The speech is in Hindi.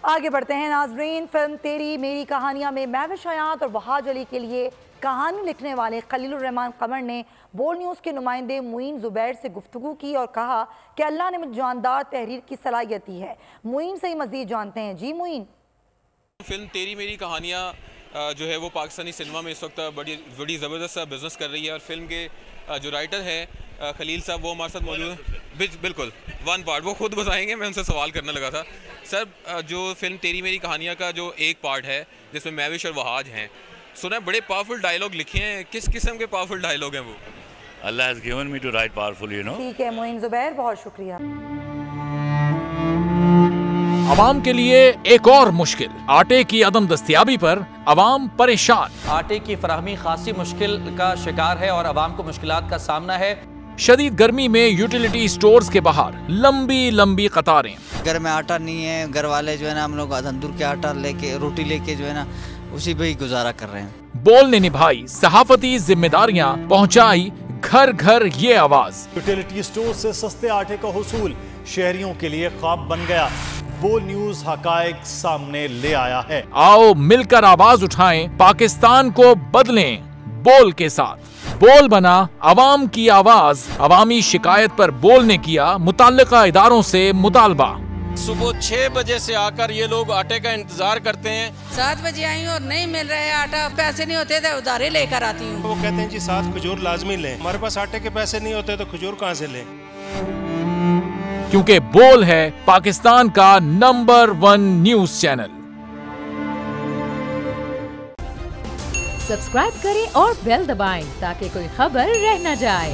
आगे बढ़ते हैं नाजरीन। फिल्म तेरी मेरी कहानियां में महविश हयात और वहाज अली के लिए कहानी लिखने वाले खलीलुर रहमान कमर ने बोल न्यूज़ के नुमाइंदे मुईन ज़ुबैर से गुफ्तगू की और कहा कि अल्लाह ने मुझे जानदार तहरीर की सलाहियत दी है। मुईन से ही मज़ीद जानते हैं। जी मुईन। फिल्म तेरी मेरी कहानियाँ जो है वो पाकिस्तानी सिनेमा में इस वक्त बड़ी ज़बरदस्त सा बिज़नेस कर रही है और फिल्म के जो राइटर हैं खलील साहब वो हमारे साथ मौजूद हैं। बिल्कुल वन पार्ट वो खुद बताएंगे, मैं उनसे सवाल करने लगा था। सर, जो फिल्म तेरी मेरी कहानियाँ का जो एक पार्ट है जिसमें महविश और वहाज हैं, सुना है बड़े पावरफुल डायलॉग लिखे हैं, किस किस्म के पावरफुल डायलॉग हैं वो? Allah has given me to write powerful, you know. ठीक है मुईन ज़ुबैर, बहुत शुक्रिया। अवाम के लिए एक और मुश्किल, आटे की अदम दस्तयाबी पर अवाम परेशान। आटे की फराहमी खासी मुश्किल का शिकार है और अवाम को मुश्किलात का सामना है। शदीद गर्मी में यूटिलिटी स्टोर्स के बाहर लंबी लंबी कतारें। घर में आटा नहीं है, घर वाले जो है ना हम लोग तंदूर के आटा लेके रोटी लेके जो है ना उसी पे ही गुजारा कर रहे हैं। बोल ने निभाई सहाफती जिम्मेदारियां, पहुंचाई घर घर ये आवाज। यूटिलिटी स्टोर से सस्ते आटे का हुसूल शहरियों के लिए ख्वाब बन गया। बोल न्यूज हकायक सामने ले आया है। आओ मिलकर आवाज उठाएं, पाकिस्तान को बदलें बोल के साथ। बोल बना अवाम की आवाज। अवामी शिकायत पर बोल ने किया मुताल्लिका इदारों से मुतालबा। सुबह 6 बजे से आकर ये लोग आटे का इंतजार करते हैं। 7 बजे आई और नहीं मिल रहा है आटा, पैसे नहीं होते थे उधारे लेकर आती हूँ। वो कहते हैं जी 7 खजूर लाजमी लें, हमारे पास आटे के पैसे नहीं होते तो खजूर कहाँ से लें? क्योंकि बोल है पाकिस्तान का नंबर 1 न्यूज चैनल। सब्सक्राइब करें और बेल दबाएं ताकि कोई खबर रह न जाए।